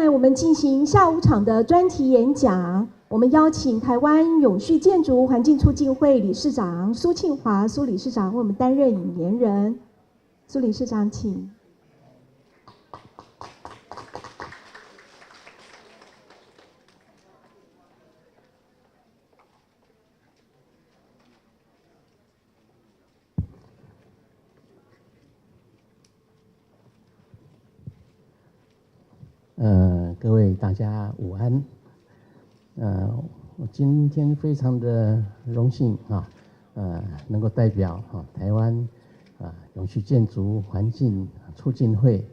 来我们进行下午场的专题演讲，我们邀请台湾永续建筑环境促进会理事长苏庆华苏理事长为我们担任引言人。苏理事长，请。各位大家午安。我今天非常的荣幸能够代表台湾永续建筑环境促进会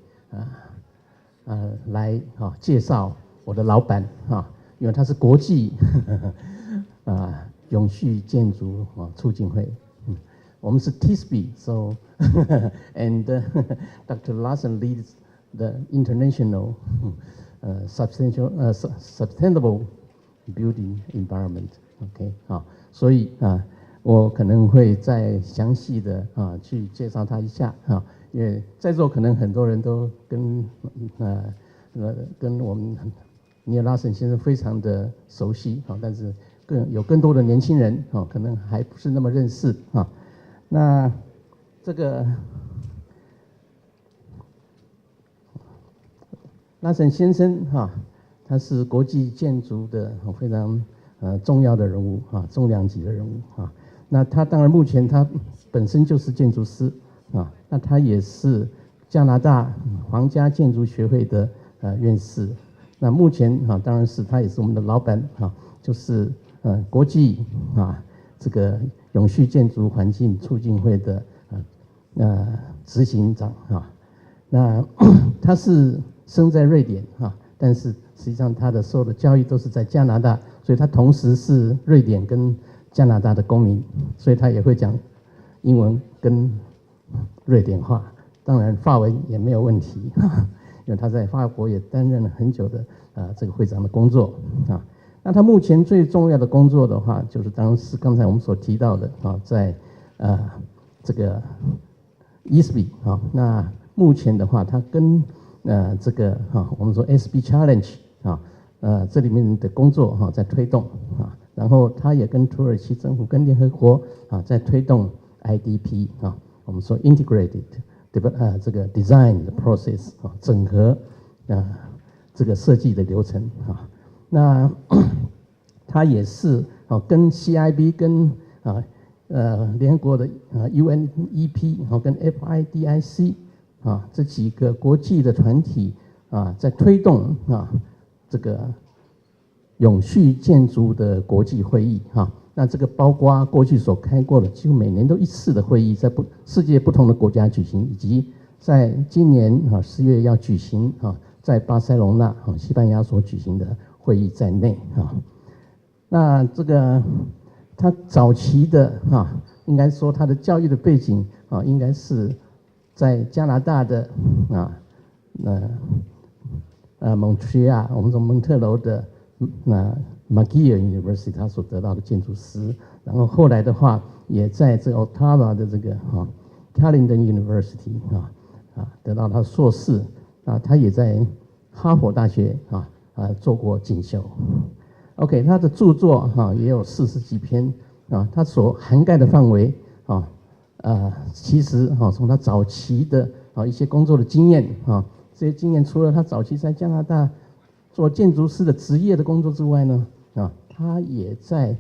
来介绍我的老板因为他是国际永续建筑促进会，我们是 TSB，so and Dr. Larson leads the international sustainable building environment。OK， 所以我可能会再详细的去介绍他一下因为在座可能很多人都跟我们尼尔拉森先生非常的熟悉但是更多的年轻人可能还不是那么认识那这个拉森先生他是国际建筑的非常重要的人物重量级的人物那他当然目前他本身就是建筑师那他也是加拿大皇家建筑学会的院士。那目前当然是他也是我们的老板就是国际这个永续建筑环境促进会的执行长那他是生在瑞典但是实际上他的受的教育都是在加拿大，所以他同时是瑞典跟加拿大的公民，所以他也会讲英文跟瑞典话，当然法文也没有问题因为他在法国也担任了很久的这个会长的工作那他目前最重要的工作的话，就是当时刚才我们所提到的在这个 ESB 那目前的话，他跟这个我们说 SB Challenge 这里面的工作在推动然后他也跟土耳其政府跟联合国在推动 IDP 我们说 Integrated 这个 Design 的 Process 整合这个设计的流程那他也是跟 CIB 跟联合国的UNEP 跟 FIDIC 这几个国际的团体在推动这个永续建筑的国际会议那这个包括过去所开过的几乎每年都一次的会议，在世界不同的国家举行，以及在今年4月要举行在巴塞隆纳西班牙所举行的会议在内那这个他早期的应该说他的教育的背景应该是在加拿大的蒙特利尔，我们说蒙特楼的McGill University 他所得到的建筑师，然后后来的话也在这个 Ottawa 的这个Caledon University 得到他硕士他也在哈佛大学做过进修。OK， 他的著作也有40几篇他所涵盖的范围其实从他早期的一些工作的经验这些经验除了他早期在加拿大做建筑师的职业的工作之外呢他也在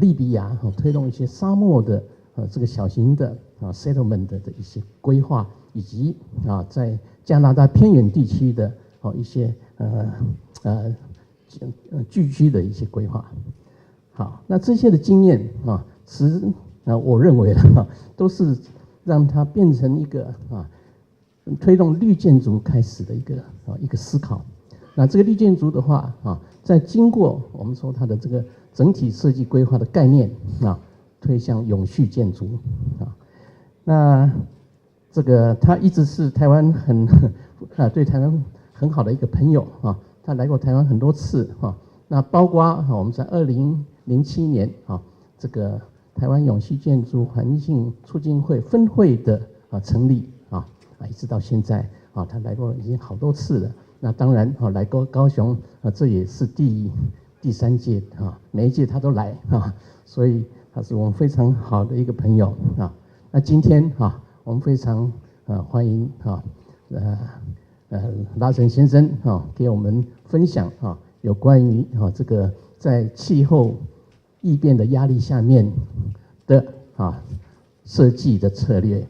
利比亚推动一些沙漠的这个小型的settlement 的一些规划，以及在加拿大偏远地区的一些聚居的一些规划。好，那这些的经验我认为都是让它变成一个推动绿建筑开始的一个思考。那这个绿建筑的话在经过我们说它的这个整体设计规划的概念推向永续建筑那这个他一直是台湾对台湾很好的一个朋友他来过台湾很多次那包括我们在2007年这个台湾永续建筑环境促进会分会的成立一直到现在他来过已经好多次了那当然来高雄这也是第3届每一届他都来所以他是我们非常好的一个朋友那今天我们非常欢迎拉森先生给我们分享有关于这个在气候异变的压力下面的设计的策略。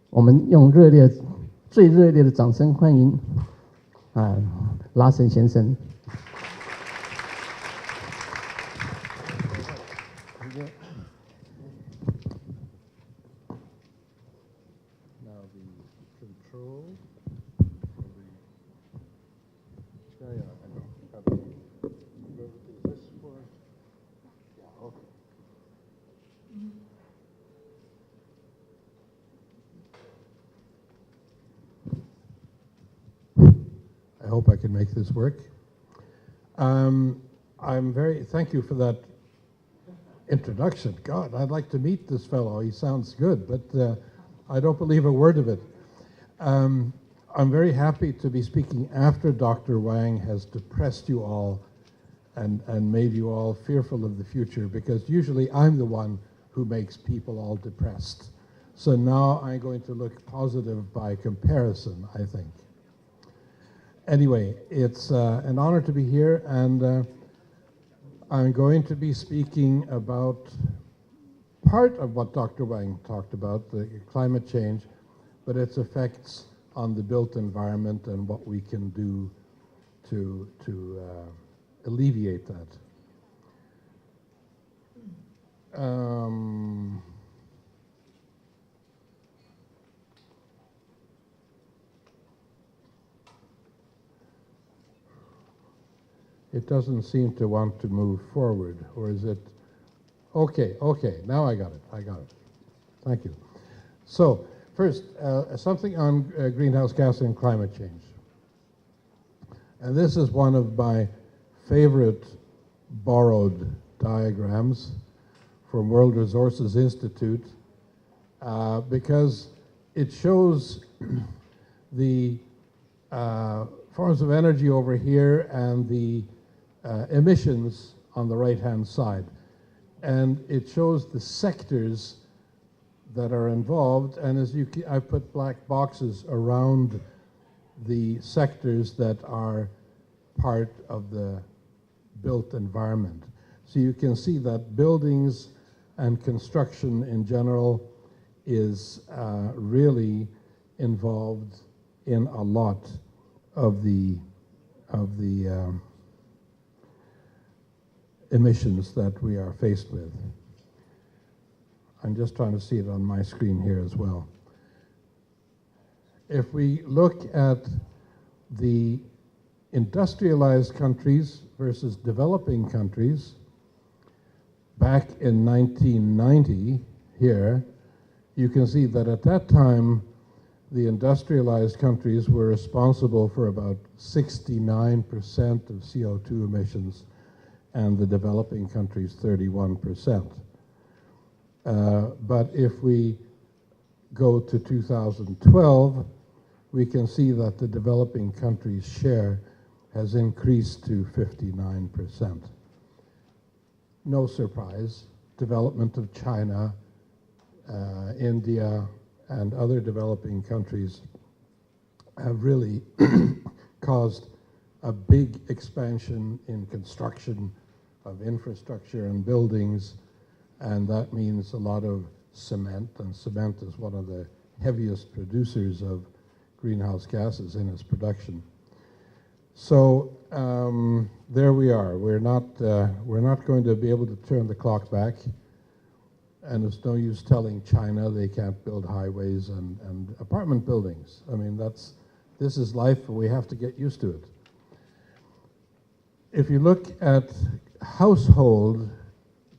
我们用最热烈的掌声欢迎拉森先生。I hope I can make this work. Thank you for that introduction. God, I'd like to meet this fellow. He sounds good, but I don't believe a word of it. I'm very happy to be speaking after Dr. Wang has depressed you all and made you all fearful of the future, because usually I'm the one who makes people all depressed. So now I'm going to look positive by comparison, I think. Anyway, it's an honor to be here, and I'm going to be speaking about part of what Dr. Wang talked about, the climate change, but its effects on the built environment and what we can do to alleviate that. It doesn't seem to want to move forward, or is it? Okay, now I got it. Thank you. So, first, something on greenhouse gas and climate change. And this is one of my favorite borrowed diagrams from World Resources Institute, because it shows the forms of energy over here and the emissions on the right-hand side. And it shows the sectors that are involved, and as I put black boxes around the sectors that are part of the built environment. So you can see that buildings and construction in general is really involved in a lot of the emissions that we are faced with. I'm just trying to see it on my screen here as well. If we look at the industrialized countries versus developing countries, back in 1990 here, you can see that at that time, the industrialized countries were responsible for about 69% of CO2 emissions, and the developing countries 31%. But if we go to 2012, we can see that the developing countries' share has increased to 59%. No surprise, development of China, India, and other developing countries have really caused a big expansion in construction of infrastructure and buildings, and that means a lot of cement, and cement is one of the heaviest producers of greenhouse gases in its production. So there we are. We're not going to be able to turn the clock back, and it's no use telling China they can't build highways and apartment buildings. I mean, this is life, and we have to get used to it. If you look at household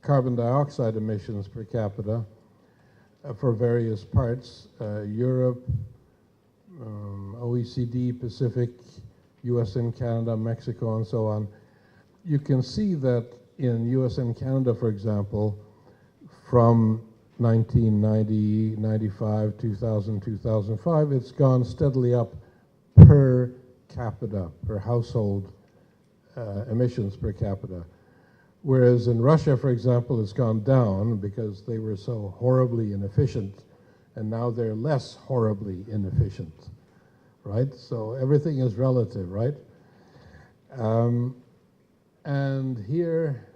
carbon dioxide emissions per capita for various parts, Europe, OECD, Pacific, US and Canada, Mexico, and so on, you can see that in US and Canada, for example, from 1990, 95, 2000, 2005, it's gone steadily up per capita, per household emissions per capita. Whereas in Russia, for example, it's gone down because they were so horribly inefficient, and now they're less horribly inefficient, right? So everything is relative, right? And here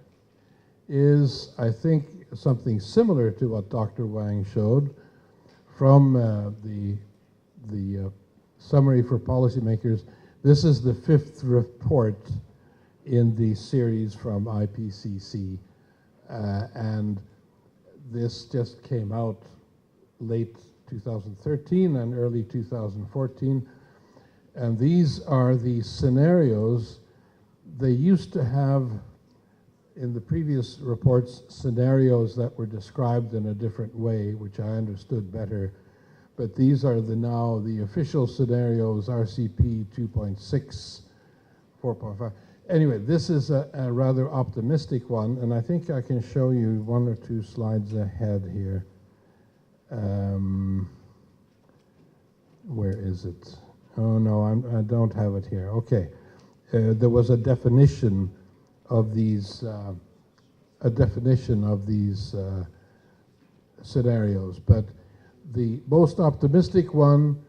is, I think, something similar to what Dr. Wang showed from the summary for policymakers. This is the 5th report in the series from IPCC, and this just came out late 2013 and early 2014, and these are the scenarios. They used to have, in the previous reports, scenarios that were described in a different way, which I understood better, but these are now the official scenarios, RCP 2.6, 4.5. Anyway, this is a rather optimistic one, and I think I can show you 1 or 2 slides ahead here. Where is it? Oh no, I don't have it here. Okay, there was a definition of these scenarios, but the most optimistic one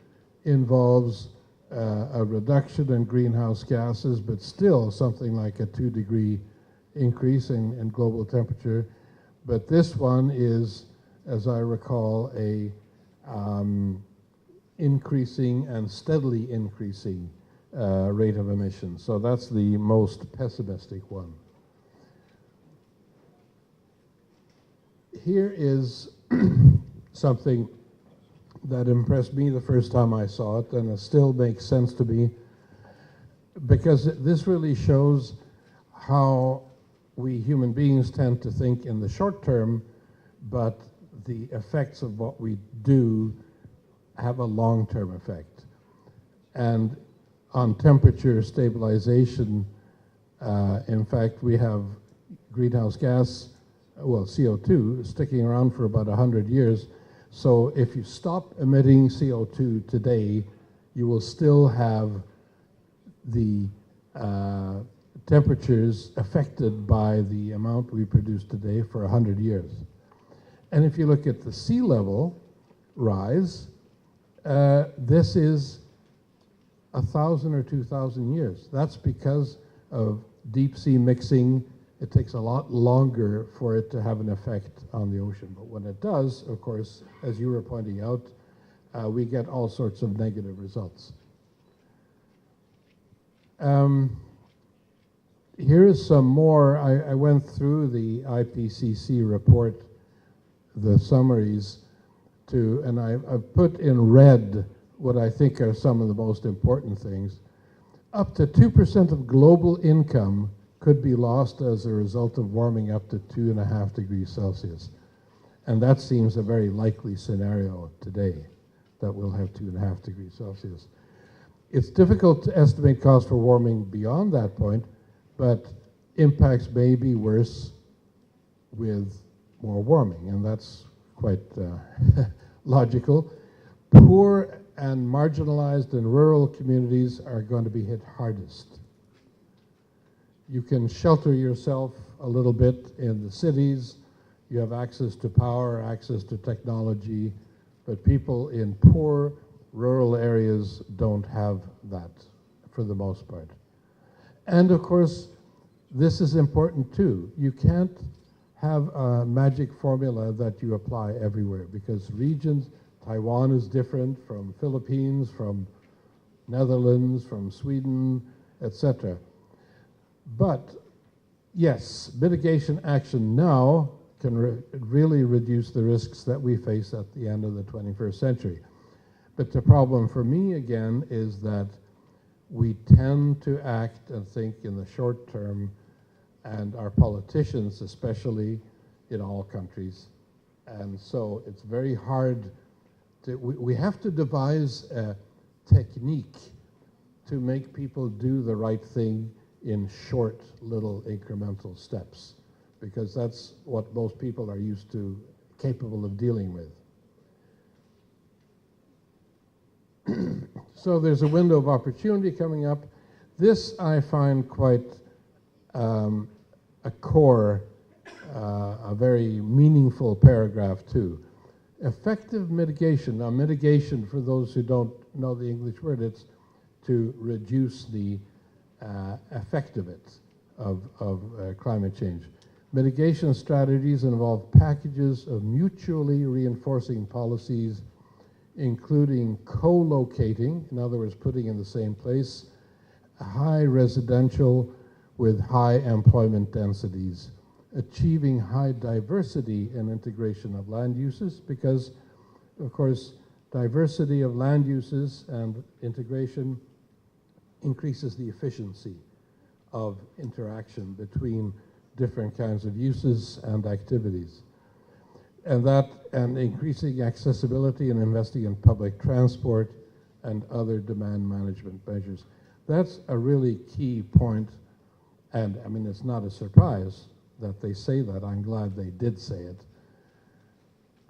involves a reduction in greenhouse gases, but still something like a 2-degree increase in global temperature. But this one is, as I recall, a increasing and steadily increasing rate of emissions. So that's the most pessimistic one. Here is something that impressed me the first time I saw it, and it still makes sense to me, because this really shows how we human beings tend to think in the short term, but the effects of what we do have a long-term effect. And on temperature stabilization, in fact, we have greenhouse gas, well, CO2, sticking around for about 100 years. So if you stop emitting CO2 today, you will still have the temperatures affected by the amount we produce today for 100 years. And if you look at the sea level rise, this is 1,000 or 2,000 years. That's because of deep sea mixing. It takes a lot longer for it to have an effect on the ocean. But when it does, of course, as you were pointing out, we get all sorts of negative results. Here is some more. I went through the IPCC report, the summaries, and I've put in red what I think are some of the most important things. Up to 2% of global income could be lost as a result of warming up to 2.5 degrees Celsius. And that seems a very likely scenario today, that we'll have 2.5 degrees Celsius. It's difficult to estimate costs for warming beyond that point, but impacts may be worse with more warming, and that's quite logical. Poor and marginalized and rural communities are going to be hit hardest. You can shelter yourself a little bit in the cities. You have access to power, access to technology, but people in poor rural areas don't have that for the most part. And of course, this is important too. You can't have a magic formula that you apply everywhere, because regions, Taiwan is different from Philippines, from Netherlands, from Sweden, etc. But yes, mitigation action now can really reduce the risks that we face at the end of the 21st century. But the problem for me, again, is that we tend to act and think in the short term, and our politicians, especially in all countries. And so it's very hard to, we have to devise a technique to make people do the right thing in short little incremental steps, because that's what most people are used to, capable of dealing with. So there's a window of opportunity coming up. This I find quite a core, a very meaningful paragraph too. Effective mitigation. Now, mitigation, for those who don't know the English word, it's to reduce the effect of it, of climate change. Mitigation strategies involve packages of mutually reinforcing policies, including co-locating, in other words, putting in the same place, high residential with high employment densities, achieving high diversity and integration of land uses, because, of course, diversity of land uses and integration increases the efficiency of interaction between different kinds of uses and activities. And increasing accessibility and investing in public transport and other demand management measures. That's a really key point, and I mean, it's not a surprise that they say that. I'm glad they did say it.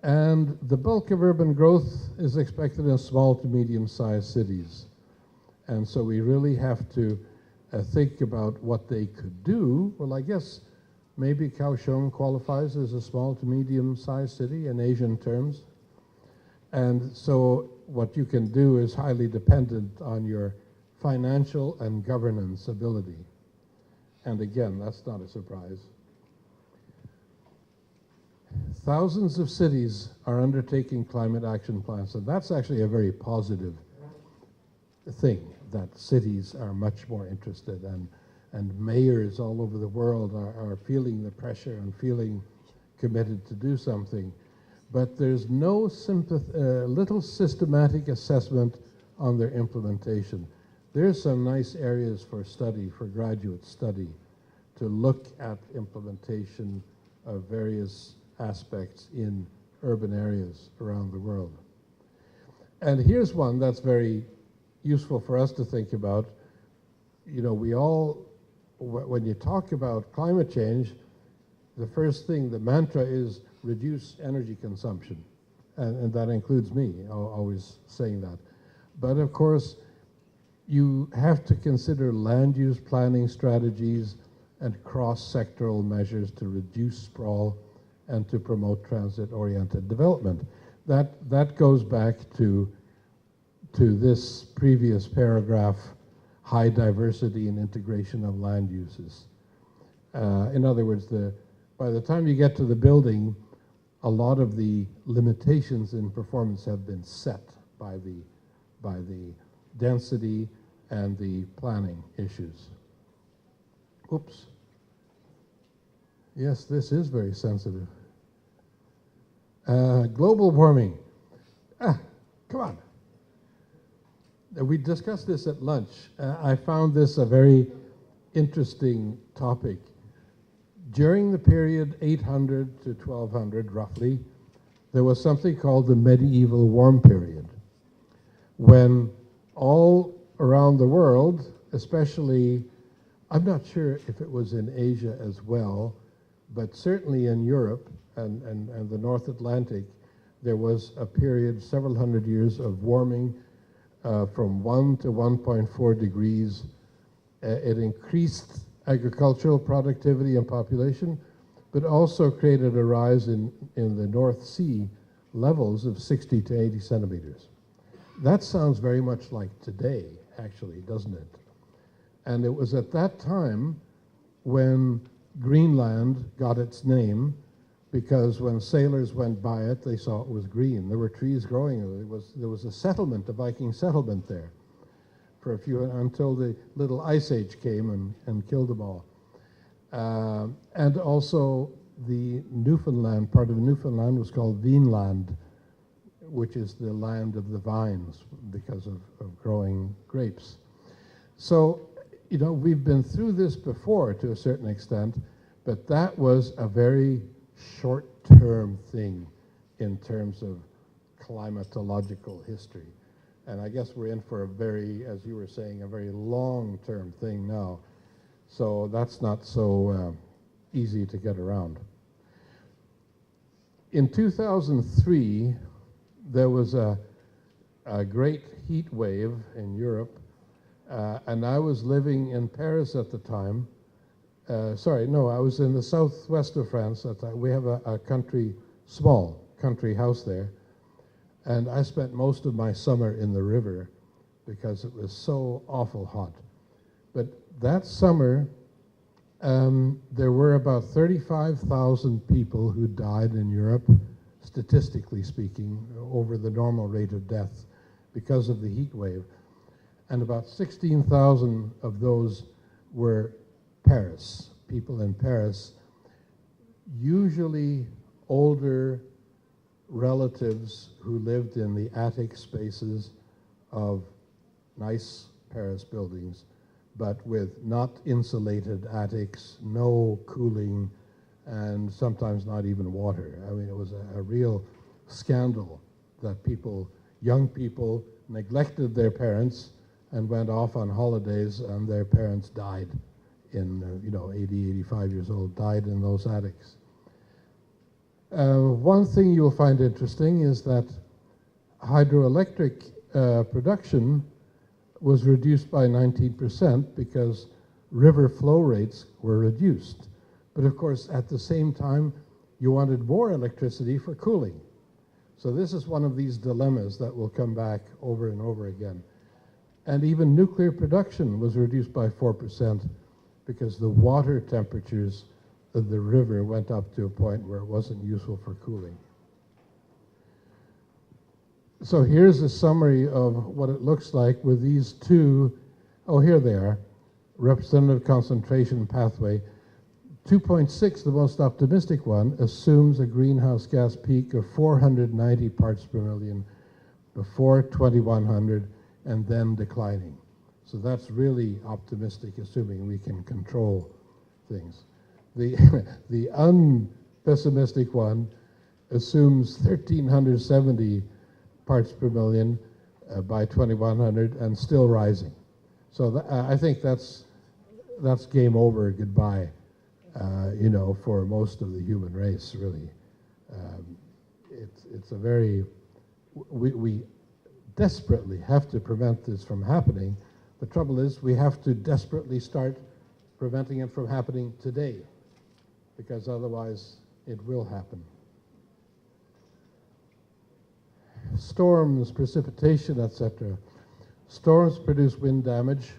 And the bulk of urban growth is expected in small to medium-sized cities. And so we really have to think about what they could do. Well, I guess maybe Kaohsiung qualifies as a small to medium-sized city in Asian terms. And so what you can do is highly dependent on your financial and governance ability. And again, that's not a surprise. Thousands of cities are undertaking climate action plans, and that's actually a very positive thing, that cities are much more interested, and mayors all over the world are feeling the pressure and feeling committed to do something. But there's no little systematic assessment on their implementation. There's some nice areas for study, for graduate study, to look at implementation of various aspects in urban areas around the world. And here's one that's very useful for us to think about. You know, we all, when you talk about climate change, the first thing, the mantra is reduce energy consumption. And that includes me, always saying that. But of course, you have to consider land use planning strategies and cross-sectoral measures to reduce sprawl and to promote transit-oriented development. That goes back to this previous paragraph, high diversity and integration of land uses. In other words, by the time you get to the building, a lot of the limitations in performance have been set by the density and the planning issues. Oops. Yes, this is very sensitive. Global warming. Come on. We discussed this at lunch. I found this a very interesting topic. During the period 800 to 1200, roughly, there was something called the medieval warm period, when all around the world, especially, I'm not sure if it was in Asia as well, but certainly in Europe and the North Atlantic, there was a period, several hundred years of warming from 1 to 1.4 degrees. It increased agricultural productivity and population, but also created a rise in the North Sea levels of 60 to 80 centimeters. That sounds very much like today, actually, doesn't it? And it was at that time when Greenland got its name, because when sailors went by it, they saw it was green. There were trees growing. There was a settlement, a Viking settlement there, for a few, until the little ice age came and killed them all. And also the Newfoundland, part of Newfoundland was called Vinland, which is the land of the vines because of growing grapes. So, you know, we've been through this before to a certain extent, but that was a very short-term thing in terms of climatological history. And I guess we're in for a very, as you were saying, a very long-term thing now. So that's not so easy to get around. In 2003, there was a a great heat wave in Europe, and I was living in Paris at the time. Sorry, no, I was in the southwest of France at the time. We have a small country house there, and I spent most of my summer in the river because it was so awful hot. But that summer, there were about 35,000 people who died in Europe, statistically speaking, over the normal rate of death because of the heat wave. And about 16,000 of those were Paris, people in Paris, usually older relatives who lived in the attic spaces of nice Paris buildings, but with not insulated attics, no cooling, and sometimes not even water. I mean, it was a real scandal that young people neglected their parents and went off on holidays, and their parents died in, 80, 85 years old, died in those attics. One thing you'll find interesting is that hydroelectric production was reduced by 19% because river flow rates were reduced. But of course, at the same time, you wanted more electricity for cooling. So this is one of these dilemmas that will come back over and over again. And even nuclear production was reduced by 4% because the water temperatures of the river went up to a point where it wasn't useful for cooling. So here's a summary of what it looks like with these two, here they are, representative concentration pathway. 2.6, the most optimistic one, assumes a greenhouse gas peak of 490 parts per million before 2100 and then declining. So that's really optimistic, assuming we can control things. The unpessimistic one assumes 1370 parts per million by 2100 and still rising. So I think that's game over, goodbye, for most of the human race, really. It's a very, we desperately have to prevent this from happening. The trouble is we have to desperately start preventing it from happening today, because otherwise it will happen. Storms, precipitation, etc. Storms produce wind damage,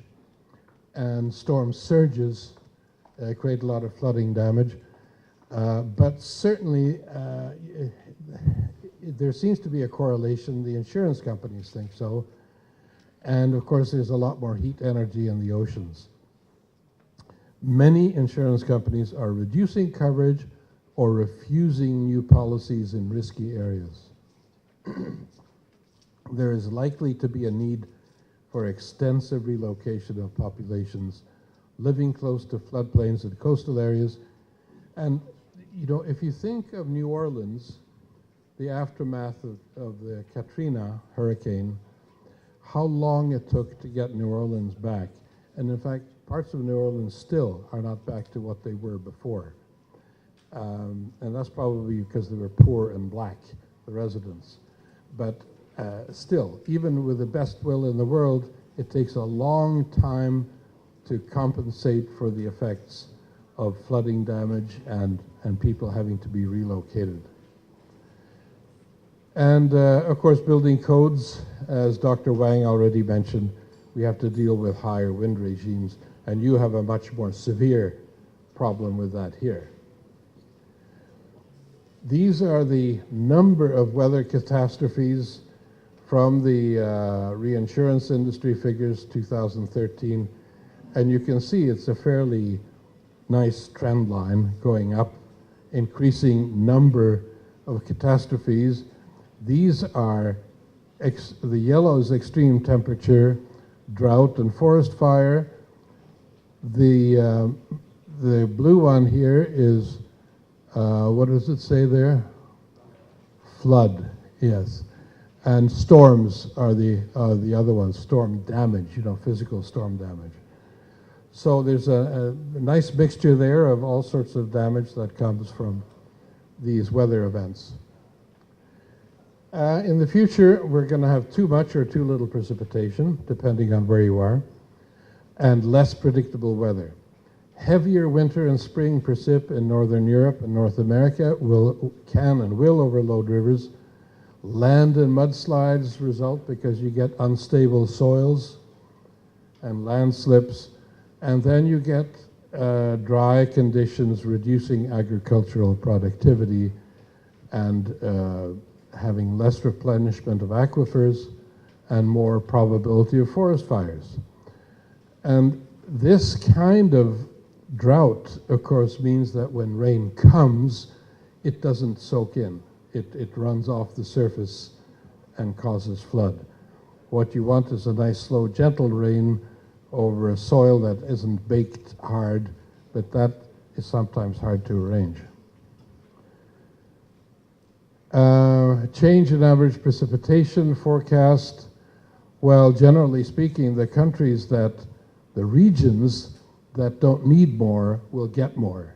and storm surges create a lot of flooding damage. But certainly, there seems to be a correlation. The insurance companies think so. And of course, there's a lot more heat energy in the oceans. Many insurance companies are reducing coverage or refusing new policies in risky areas. There is likely to be a need for extensive relocation of populations living close to floodplains and coastal areas. And, if you think of New Orleans, the aftermath of the Katrina hurricane, how long it took to get New Orleans back. And in fact, parts of New Orleans still are not back to what they were before. And that's probably because they were poor and black, the residents. But still, even with the best will in the world, it takes a long time to compensate for the effects of flooding damage and people having to be relocated. And of course, building codes, as Dr. Wang already mentioned, we have to deal with higher wind regimes, and you have a much more severe problem with that here. These are the number of weather catastrophes from the reinsurance industry figures, 2013, and you can see it's a fairly nice trend line going up, increasing number of catastrophes. These are, the yellow is extreme temperature, drought and forest fire. The blue one here is, what does it say there? Flood, yes. And storms are the other ones, storm damage, physical storm damage. So there's a nice mixture there of all sorts of damage that comes from these weather events. In the future, we're going to have too much or too little precipitation, depending on where you are, and less predictable weather. Heavier winter and spring precip in Northern Europe and North America can and will overload rivers. Land and mudslides result because you get unstable soils and landslips, and then you get dry conditions reducing agricultural productivity and having less replenishment of aquifers and more probability of forest fires. And this kind of drought, of course, means that when rain comes, it doesn't soak in. It runs off the surface and causes flood. What you want is a nice, slow, gentle rain over a soil that isn't baked hard, but that is sometimes hard to arrange. Change in average precipitation forecast. Well, generally speaking, the regions that don't need more will get more.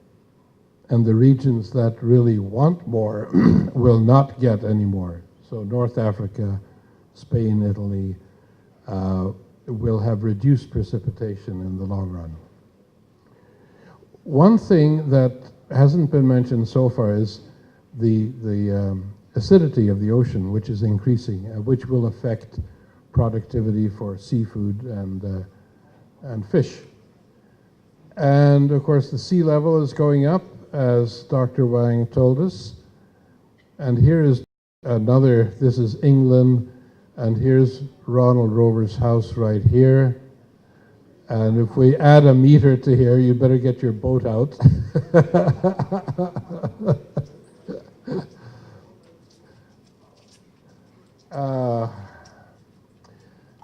And the regions that really want more will not get any more. So North Africa, Spain, Italy will have reduced precipitation in the long run. One thing that hasn't been mentioned so far is the acidity of the ocean, which is increasing, which will affect productivity for seafood and fish. And of course, the sea level is going up, as Dr. Wang told us. And here is another, this is England, and here's Ronald Rover's house right here. And if we add a meter to here, you better get your boat out.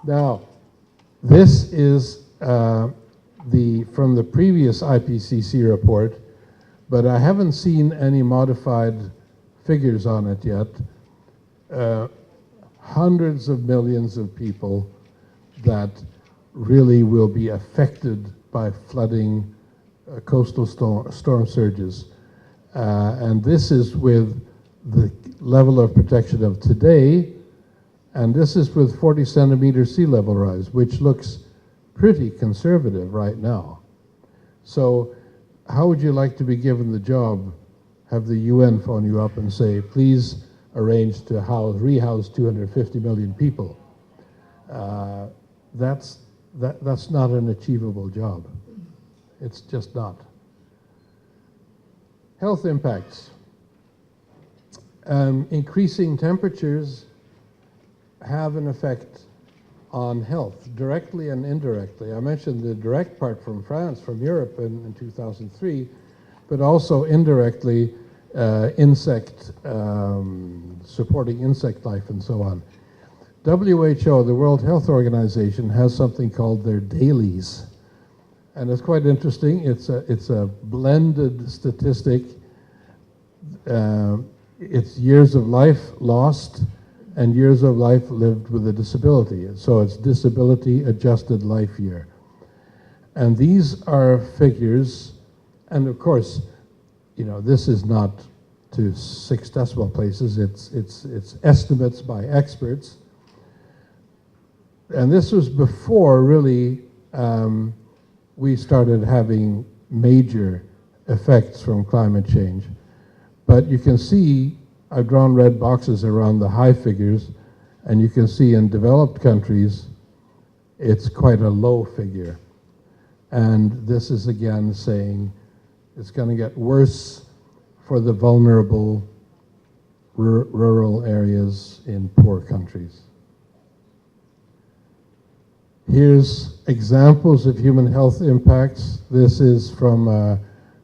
Now, this is from the previous IPCC report, but I haven't seen any modified figures on it yet. Hundreds of millions of people that really will be affected by flooding, coastal storm surges. And this is with the level of protection of today, and this is with 40 centimeter sea level rise, which looks pretty conservative right now. So how would you like to be given the job? Have the UN phone you up and say, please arrange to rehouse 250 million people. That's not an achievable job. It's just not. Health impacts. Increasing temperatures have an effect on health, directly and indirectly. I mentioned the direct part from France, from Europe in 2003, but also indirectly supporting insect life and so on. WHO, the World Health Organization, has something called their dailies. And it's quite interesting. It's a blended statistic. It's years of life lost and years of life lived with a disability. So it's disability adjusted life year. And these are figures, and of course, you know, this is not to 6 decimal places, it's estimates by experts. And this was before really we started having major effects from climate change. But you can see, I've drawn red boxes around the high figures, and you can see in developed countries, it's quite a low figure. And this is again saying it's going to get worse for the vulnerable rural areas in poor countries. Here's examples of human health impacts. This is from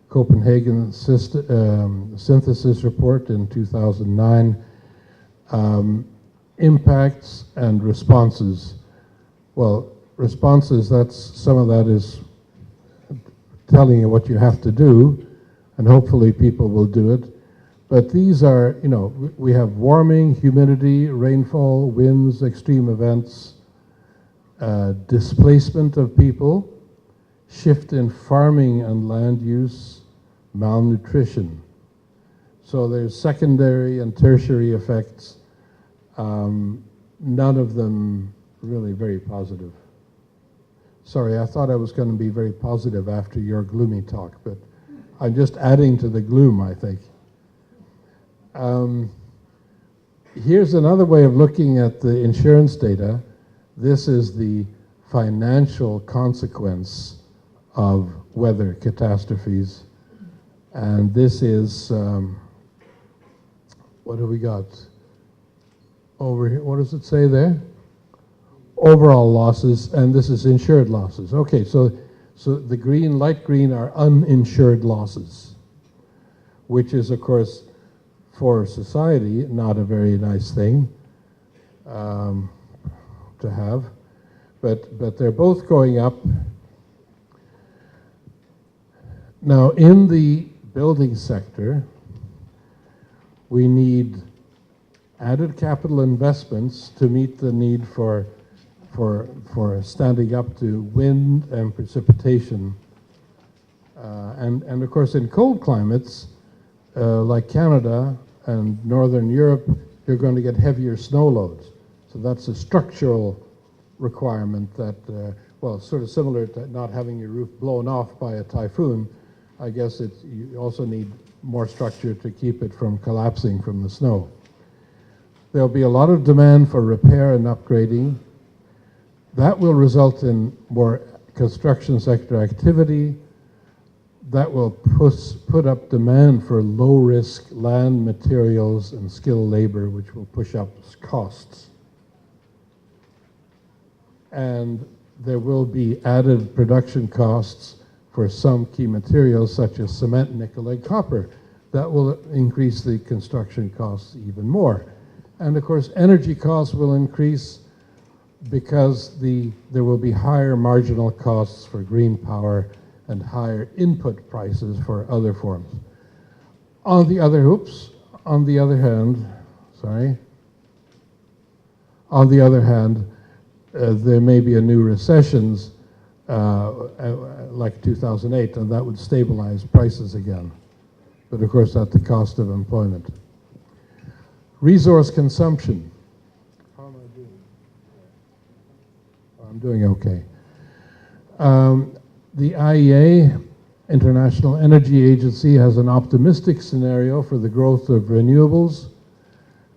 Copenhagen synthesis report in 2009. Impacts and responses. Well, responses, some of that is telling you what you have to do, and hopefully people will do it. But these are, you know, we have warming, humidity, rainfall, winds, extreme events, displacement of people, shift in farming and land use, malnutrition. So there's secondary and tertiary effects none of them really very positive. Sorry, I thought I was going to be very positive after your gloomy talk, but I'm just adding to the gloom, I think. Here's another way of looking at the insurance data. This is the financial consequence of weather catastrophes. And this is, what do we got? Over here, what does it say there? Overall losses, and this is insured losses. Okay, so the green, light green are uninsured losses, which is, of course, for society, not a very nice thing to have. But they're both going up. Now, in the building sector, we need added capital investments to meet the need for standing up to wind and precipitation. And of course, in cold climates, like Canada and Northern Europe, you're going to get heavier snow loads. So that's a structural requirement that, well, sort of similar to not having your roof blown off by a typhoon. I guess you also need more structure to keep it from collapsing from the snow. There'll be a lot of demand for repair and upgrading. That will result in more construction sector activity. That will put up demand for low-risk land materials and skilled labor, which will push up costs. And there will be added production costs for some key materials such as cement, nickel, and copper. That will increase the construction costs even more. And of course, energy costs will increase because there will be higher marginal costs for green power and higher input prices for other forms. On the other hand, there may be a new recessions like 2008, and that would stabilize prices again. But of course, at the cost of employment. Resource consumption. How am I doing? I'm doing okay. The IEA, International Energy Agency, has an optimistic scenario for the growth of renewables.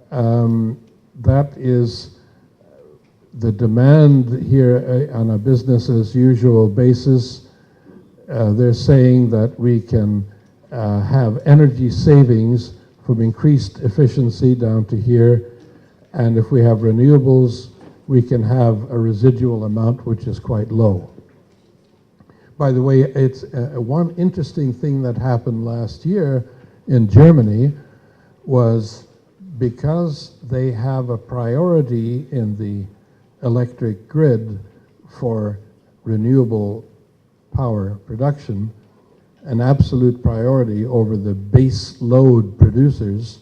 That is the demand here on a business as usual basis. They're saying that we can have energy savings from increased efficiency down to here, and if we have renewables, we can have a residual amount which is quite low. By the way, it's one interesting thing that happened last year in Germany was because they have a priority in the electric grid for renewable power production, an absolute priority over the base load producers.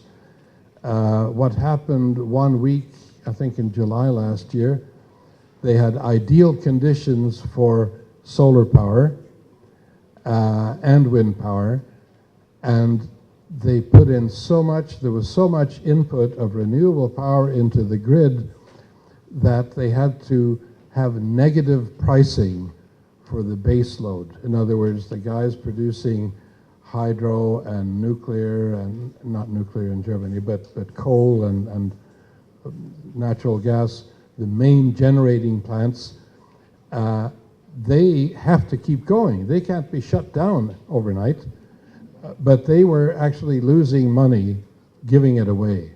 What happened 1 week, I think in July last year, they had ideal conditions for solar power and wind power, and they put in so much, there was so much input of renewable power into the grid that they had to have negative pricing for the base load. In other words, the guys producing hydro and nuclear, and not nuclear in Germany, but coal and natural gas, the main generating plants, they have to keep going. They can't be shut down overnight, but they were actually losing money giving it away.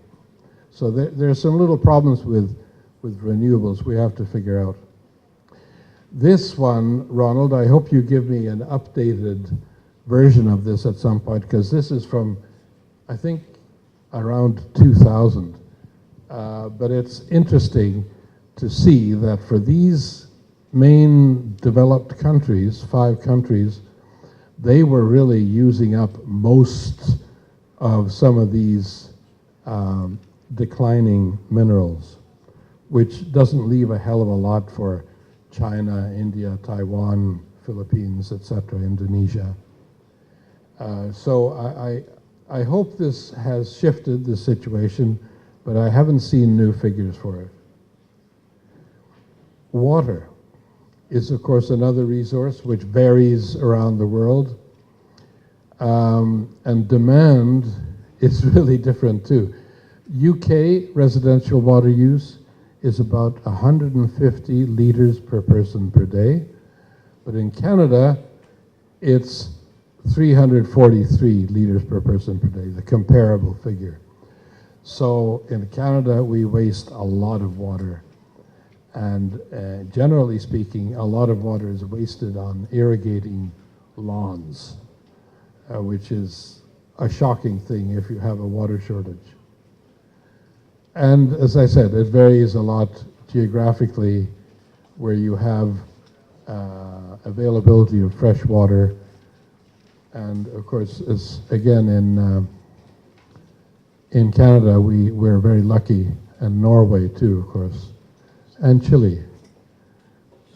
So there are some little problems with renewables we have to figure out. This one, Ronald, I hope you give me an updated version of this at some point, because this is from, I think, around 2000. But it's interesting to see that for these main developed countries, 5 countries, they were really using up most of some of these declining minerals, which doesn't leave a hell of a lot for China, India, Taiwan, Philippines, etc., Indonesia. So I hope this has shifted the situation, but I haven't seen new figures for it. Water is, of course, another resource which varies around the world. And demand is really different too. UK residential water use is about 150 liters per person per day, but in Canada, it's 343 liters per person per day, the comparable figure. So in Canada, we waste a lot of water. And generally speaking, a lot of water is wasted on irrigating lawns, which is a shocking thing if you have a water shortage. And as I said, it varies a lot geographically where you have availability of fresh water. And of course, again, in Canada, we're very lucky, and Norway too, of course, and Chile.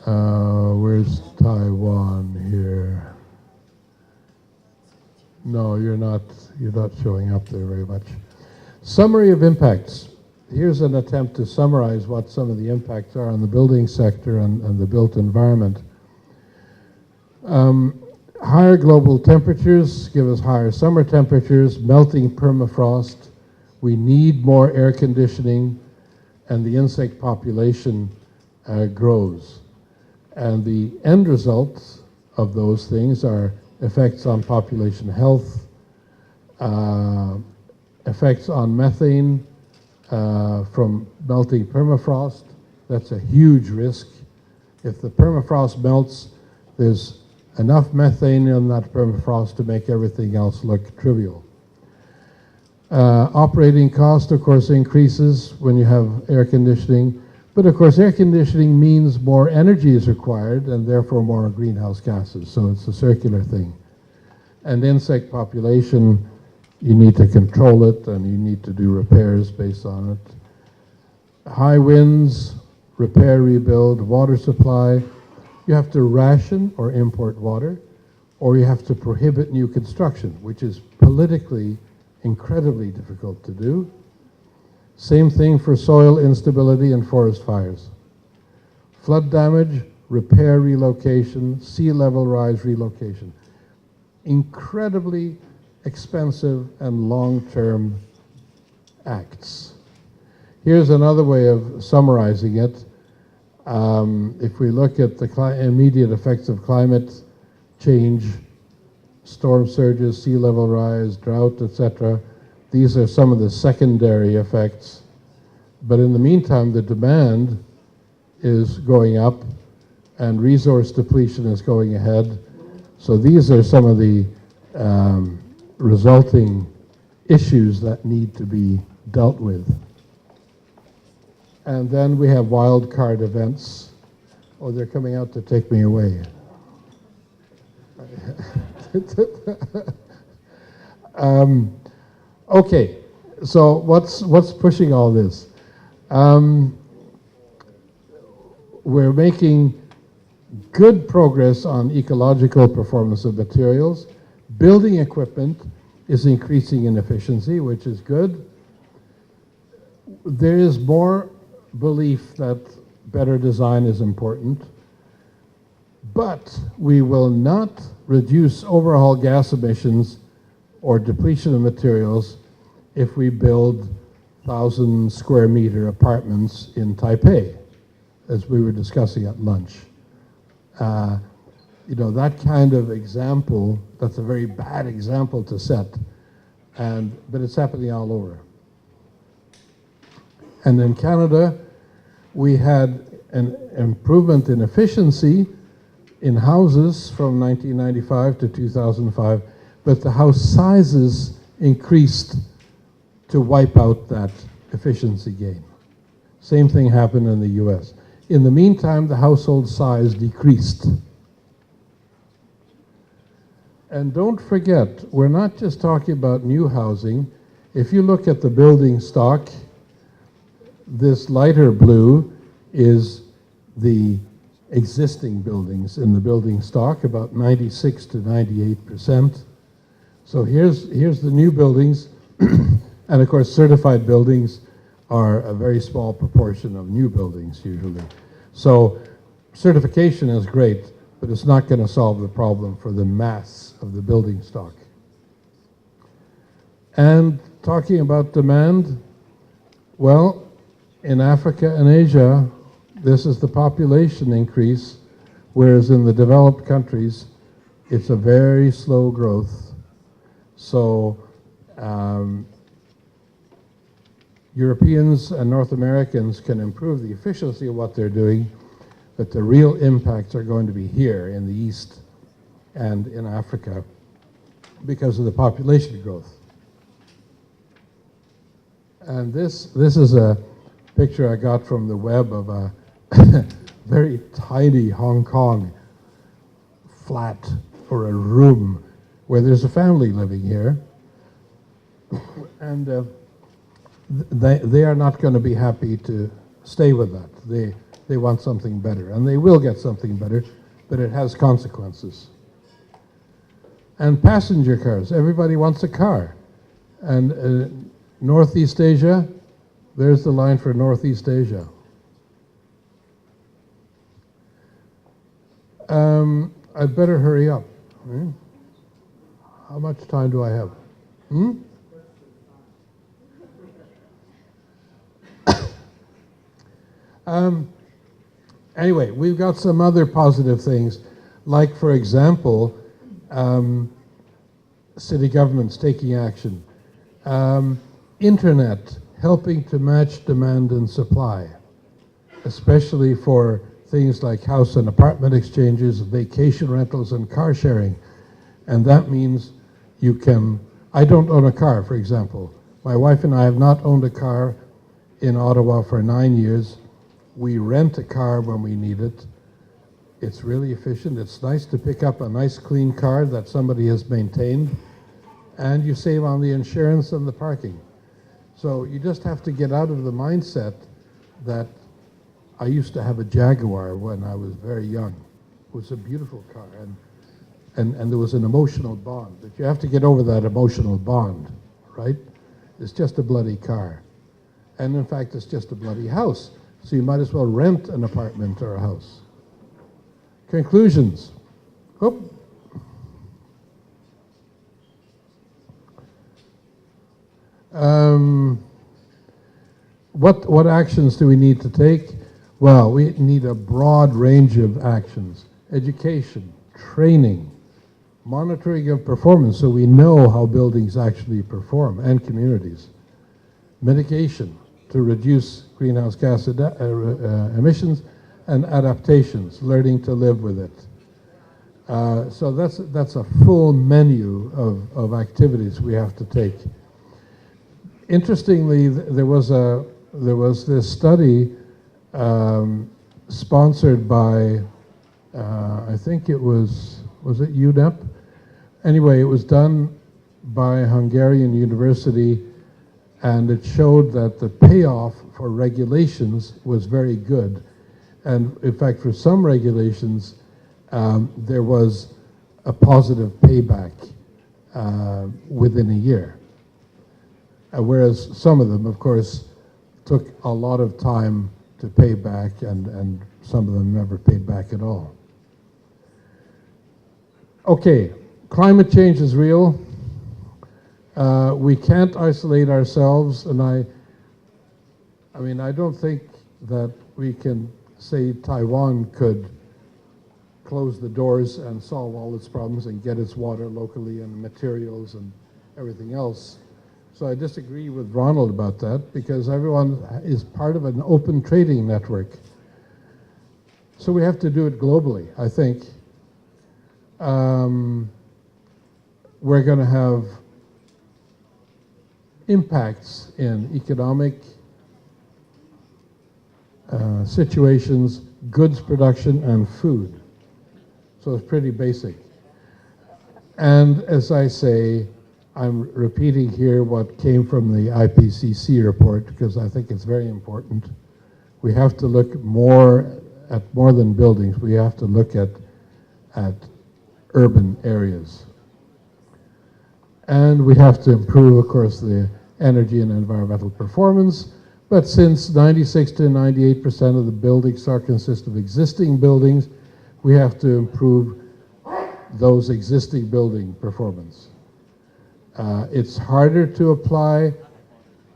Where's Taiwan here? No, you're not showing up there very much. Summary of impacts. Here's an attempt to summarize what some of the impacts are on the building sector and the built environment. Higher global temperatures give us higher summer temperatures, melting permafrost. We need more air conditioning, and the insect population grows. And the end results of those things are effects on population health, effects on methane from melting permafrost. That's a huge risk. If the permafrost melts, there's enough methane in that permafrost to make everything else look trivial. Operating cost, of course, increases when you have air conditioning. But of course, air conditioning means more energy is required and therefore more greenhouse gases. So it's a circular thing. And insect population, you need to control it and you need to do repairs based on it. High winds, repair, rebuild, water supply. You have to ration or import water, or you have to prohibit new construction, which is politically incredibly difficult to do. Same thing for soil instability and forest fires. Flood damage, repair relocation, sea level rise relocation. Incredibly expensive and long-term acts. Here's another way of summarizing it. If we look at the immediate effects of climate change, storm surges, sea level rise, drought, etc., these are some of the secondary effects. But in the meantime, the demand is going up and resource depletion is going ahead. So these are some of the resulting issues that need to be dealt with. And then we have wild card events. Oh, they're coming out to take me away. Okay, so what's pushing all this? We're making good progress on ecological performance of materials. Building equipment is increasing in efficiency, which is good. There is more belief that better design is important, but we will not reduce overall gas emissions or depletion of materials if we build 1,000 square meter apartments in Taipei, as we were discussing at lunch. You know, that kind of example, that's a very bad example to set, but it's happening all over. And in Canada, we had an improvement in efficiency in houses from 1995 to 2005, but the house sizes increased to wipe out that efficiency gain. Same thing happened in the US. In the meantime, the household size decreased. And don't forget, we're not just talking about new housing. If you look at the building stock, this lighter blue is the existing buildings in the building stock, about 96 to 98%. So here's the new buildings, and of course certified buildings are a very small proportion of new buildings usually. So certification is great, but it's not going to solve the problem for the mass of the building stock. And talking about demand, well, in Africa and Asia, this is the population increase, whereas in the developed countries, it's a very slow growth. So Europeans and North Americans can improve the efficiency of what they're doing, but the real impacts are going to be here in the East and in Africa because of the population growth. And this is a picture I got from the web of a very tiny Hong Kong flat or a room where there's a family living here. And they are not going to be happy to stay with that. They want something better, and they will get something better, but it has consequences. And passenger cars, everybody wants a car. And Northeast Asia, there's the line for Northeast Asia. I'd better hurry up. How much time do I have? Anyway, we've got some other positive things, like, for example, city governments taking action. Internet helping to match demand and supply, especially for things like house and apartment exchanges, vacation rentals, and car sharing. And that means you can, I don't own a car, for example. My wife and I have not owned a car in Ottawa for 9 years. We rent a car when we need it. It's really efficient. It's nice to pick up a nice clean car that somebody has maintained, and you save on the insurance and the parking. So you just have to get out of the mindset that I used to have a Jaguar when I was very young. It was a beautiful car, and there was an emotional bond. But you have to get over that emotional bond, right? It's just a bloody car. And in fact, it's just a bloody house. So you might as well rent an apartment or a house. Conclusions. What actions do we need to take? Well, we need a broad range of actions. Education, training, monitoring of performance so we know how buildings actually perform, and communities. Mitigation to reduce greenhouse gas emissions, and adaptations, learning to live with it. So that's a full menu of activities we have to take. Interestingly, there was this study sponsored by, I think it was it UNEP? Anyway, it was done by a Hungarian university, and it showed that the payoff for regulations was very good. And in fact, for some regulations, there was a positive payback within a year. Whereas some of them, of course, took a lot of time to pay back, and some of them never paid back at all. Okay, climate change is real. We can't isolate ourselves, and I mean, I don't think that we can say Taiwan could close the doors and solve all its problems and get its water locally and materials and everything else. So I disagree with Ronald about that, because everyone is part of an open trading network. So we have to do it globally, I think. We're going to have impacts in economic situations, goods production, and food. So it's pretty basic. And as I say, I'm repeating here what came from the IPCC report, because I think it's very important. We have to look more at more than buildings. We have to look at urban areas. And we have to improve, of course, the energy and environmental performance. But since 96 to 98% of the buildings consist of existing buildings, we have to improve those existing building performance. It's harder to apply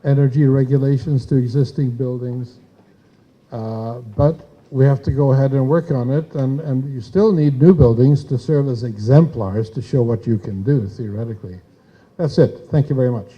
energy regulations to existing buildings, but we have to go ahead and work on it, and you still need new buildings to serve as exemplars to show what you can do theoretically. That's it. Thank you very much.